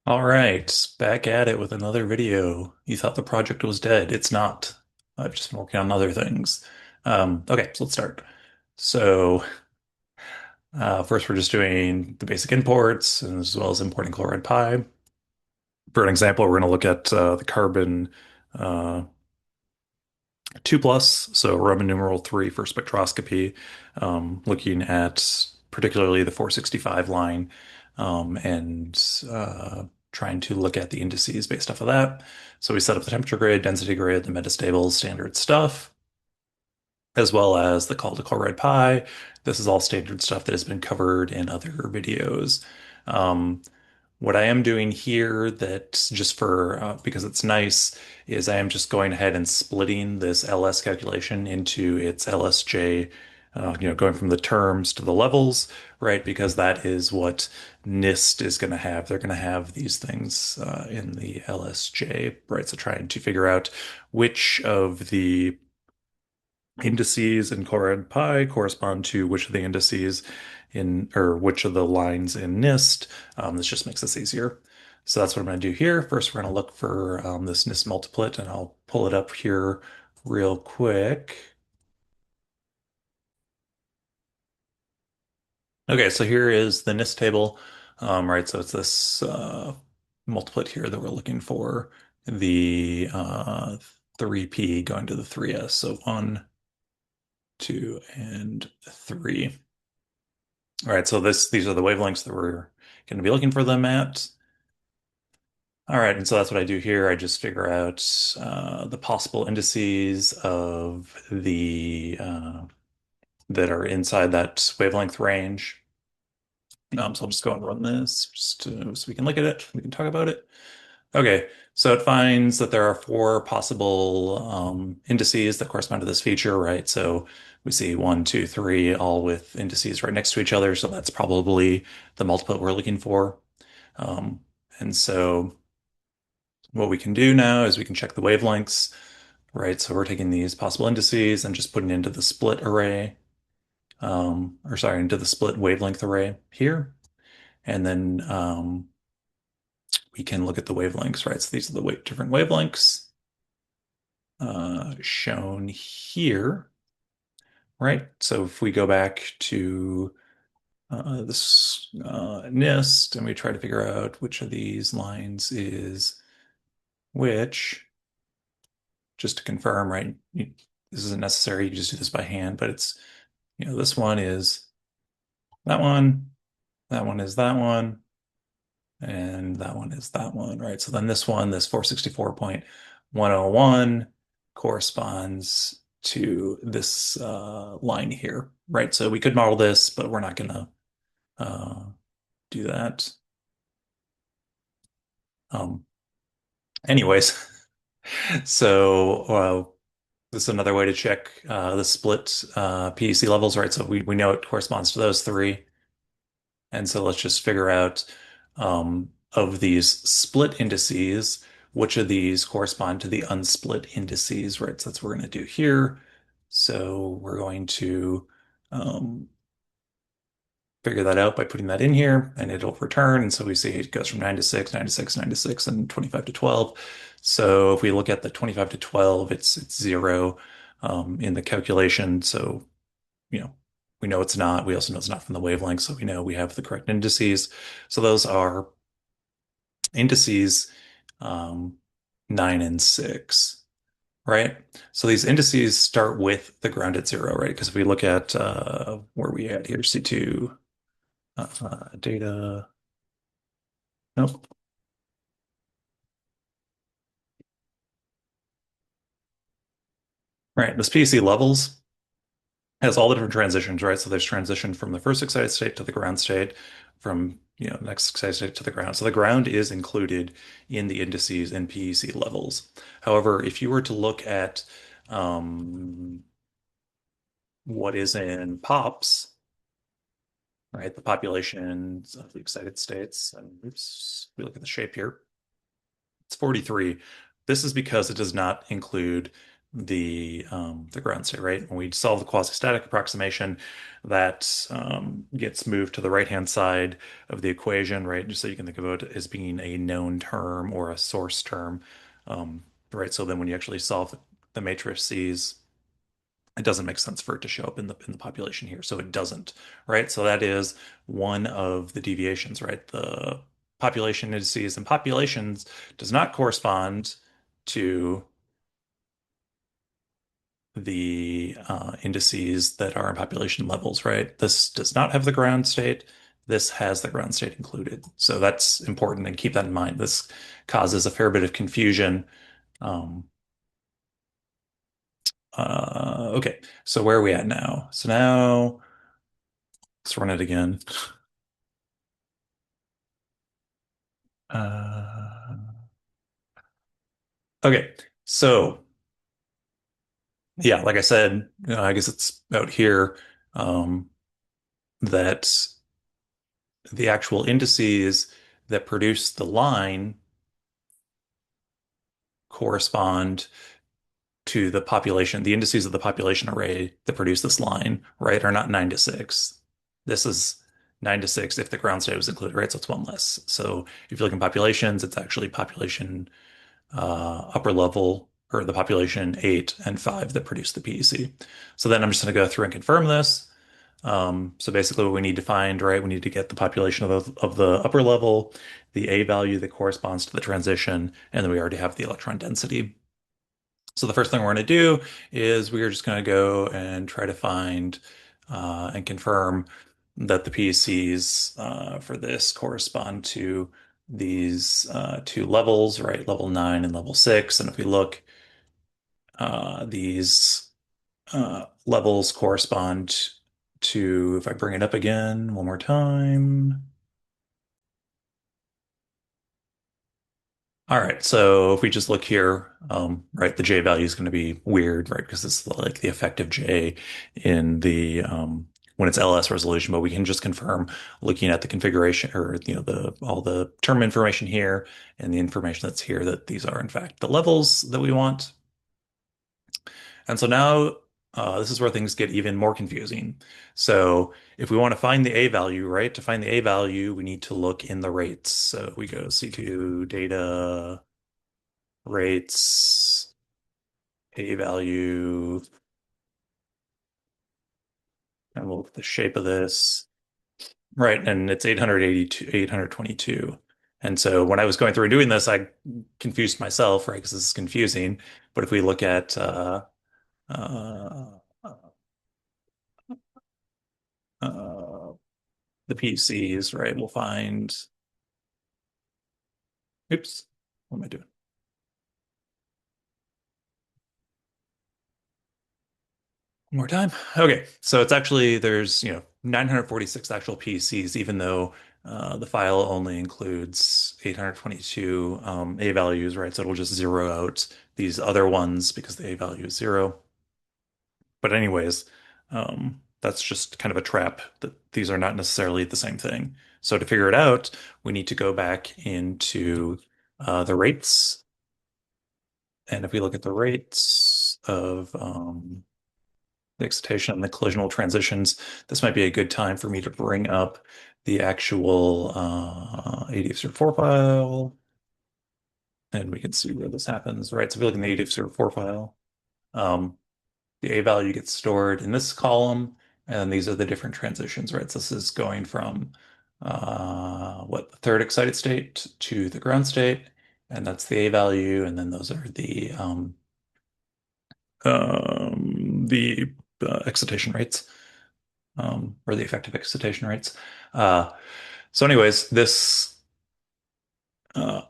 All right, back at it with another video. You thought the project was dead. It's not. I've just been working on other things. Okay, so let's start. So first, we're just doing the basic imports as well as importing ColRadPy. For an example, we're going to look at the carbon uh, 2 plus, so Roman numeral 3 for spectroscopy, looking at particularly the 465 line and trying to look at the indices based off of that. So we set up the temperature grid, density grid, the metastable standard stuff, as well as the call to ColRadPy. This is all standard stuff that has been covered in other videos. Um, what I am doing here that just for because it's nice is I am just going ahead and splitting this LS calculation into its LSJ, going from the terms to the levels, right? Because that is what NIST is going to have. They're going to have these things in the LSJ, right? So trying to figure out which of the indices in CoRadPy correspond to which of the indices in, or which of the lines in NIST. This just makes this easier. So that's what I'm going to do here. First, we're going to look for this NIST multiplet, and I'll pull it up here real quick. Okay, so here is the NIST table, right? So it's this multiplet here that we're looking for, the 3P going to the 3S. So 1, 2, and 3. All right, so these are the wavelengths that we're going to be looking for them at. All right, and so that's what I do here. I just figure out the possible indices of the that are inside that wavelength range. So I'll just go and run this just so we can look at it. We can talk about it. Okay, so it finds that there are four possible indices that correspond to this feature, right? So we see one, two, three, all with indices right next to each other. So that's probably the multiplet we're looking for. Um, and so what we can do now is we can check the wavelengths, right? So we're taking these possible indices and just putting into the split array, or sorry, into the split wavelength array here. And then we can look at the wavelengths, right? So these are the different wavelengths shown here, right? So if we go back to this NIST and we try to figure out which of these lines is which, just to confirm, right? This isn't necessary. You just do this by hand, but it's, this one is that one is that one, and that one is that one, right? So then this one, this 464.101 corresponds to this line here, right? So we could model this, but we're not gonna uh, do that. Um, anyways, so this is another way to check the split PEC levels, right? So we know it corresponds to those three. And so let's just figure out of these split indices, which of these correspond to the unsplit indices, right? So that's what we're going to do here. So we're going to um, figure that out by putting that in here, and it'll return. And so we see it goes from 9 to 6, 9 to 6, 9 to 6, and 25 to 12. So if we look at the 25 to 12, it's 0 in the calculation. So, you know, we know it's not. We also know it's not from the wavelength, so we know we have the correct indices. So those are indices um, 9 and 6, right? So these indices start with the ground at 0, right? Because if we look at where we at here, C2 data, nope. Right, this PEC levels has all the different transitions, right? So there's transition from the first excited state to the ground state, from next excited state to the ground. So the ground is included in the indices and PEC levels. However, if you were to look at um, what is in POPs, right, the populations of the excited states, and oops, we look at the shape here, it's 43. This is because it does not include the ground state, right? When we solve the quasi-static approximation, that gets moved to the right-hand side of the equation, right? Just so you can think about it as being a known term or a source term, right? So then when you actually solve the matrices, it doesn't make sense for it to show up in the population here. So it doesn't, right? So that is one of the deviations, right? The population indices and populations does not correspond to the indices that are in population levels, right? This does not have the ground state. This has the ground state included. So that's important and keep that in mind. This causes a fair bit of confusion. Um, okay, so where are we at now? So now let's run it again. Uh, okay, so yeah, like I said, I guess it's out here that the actual indices that produce the line correspond to the population. The indices of the population array that produce this line, right, are not 9 to 6. This is 9 to 6 if the ground state was included, right? So it's one less. So if you look in populations, it's actually population upper level or the population 8 and 5 that produce the PEC. So then I'm just going to go through and confirm this. So basically what we need to find, right, we need to get the population of the upper level, the A value that corresponds to the transition, and then we already have the electron density. So the first thing we're going to do is we're just going to go and try to find and confirm that the PECs for this correspond to these two levels, right? Level 9 and level 6. And if we look, these levels correspond to, if I bring it up again one more time. All right, so if we just look here, right, the J value is going to be weird, right, because it's like the effective J in the when it's LS resolution, but we can just confirm looking at the configuration or the all the term information here and the information that's here that these are in fact the levels that we want. And so now this is where things get even more confusing. So if we want to find the A value, right, to find the A value, we need to look in the rates. So we go C2 data rates, A value, and we'll look at the shape of this. Right, and it's 882, 822. And so when I was going through and doing this, I confused myself, right? Because this is confusing. But if we look at uh, uh, the PCs, right, we'll find, oops, what am I doing? One more time. Okay, so it's actually there's 946 actual PCs, even though the file only includes 822 A values, right? So it'll just zero out these other ones because the A value is zero. But anyways, that's just kind of a trap that these are not necessarily the same thing. So to figure it out, we need to go back into the rates, and if we look at the rates of the excitation and the collisional transitions, this might be a good time for me to bring up the actual ADF04 file, and we can see where this happens, right? So if we look in the ADF04 file, um, the A value gets stored in this column, and these are the different transitions, right? So this is going from the third excited state to the ground state, and that's the A value, and then those are the excitation rates. Or the effective excitation rates. Uh, so anyways, this uh,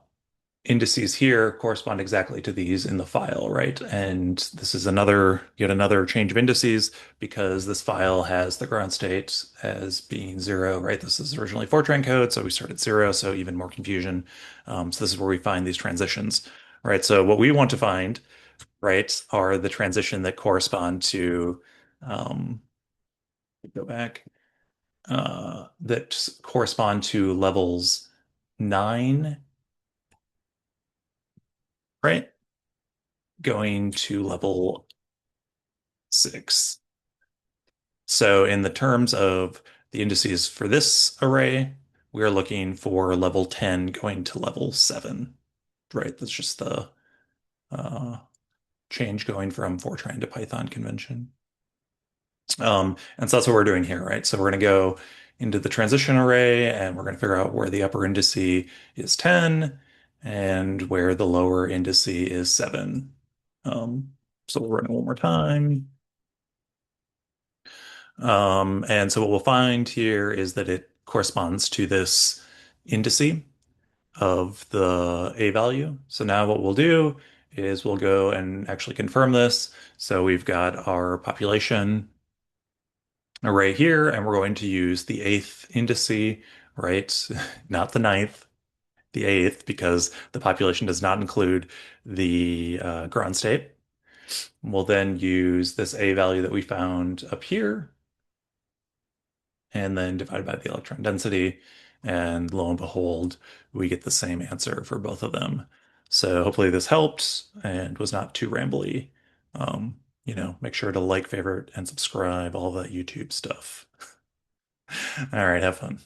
indices here correspond exactly to these in the file, right? And this is yet another change of indices because this file has the ground state as being 0, right? This is originally FORTRAN code, so we start at 0, so even more confusion. So this is where we find these transitions, right? So what we want to find, right, are the transition that correspond to, um, go back, that correspond to levels 9, right? going to level 6. So in the terms of the indices for this array, we're looking for level 10 going to level 7, right? That's just the uh, change going from Fortran to Python convention. And so that's what we're doing here, right? So we're going to go into the transition array and we're going to figure out where the upper indice is 10 and where the lower indice is 7. Um, so we'll run it one more time. And so what we'll find here is that it corresponds to this indice of the A value. So now what we'll do is we'll go and actually confirm this. So we've got our population array here, and we're going to use the eighth indice, right? Not the ninth, the eighth, because the population does not include the ground state. We'll then use this A value that we found up here, and then divide by the electron density. And lo and behold, we get the same answer for both of them. So hopefully this helped and was not too rambly. Make sure to like, favorite, and subscribe, all that YouTube stuff. All right, have fun.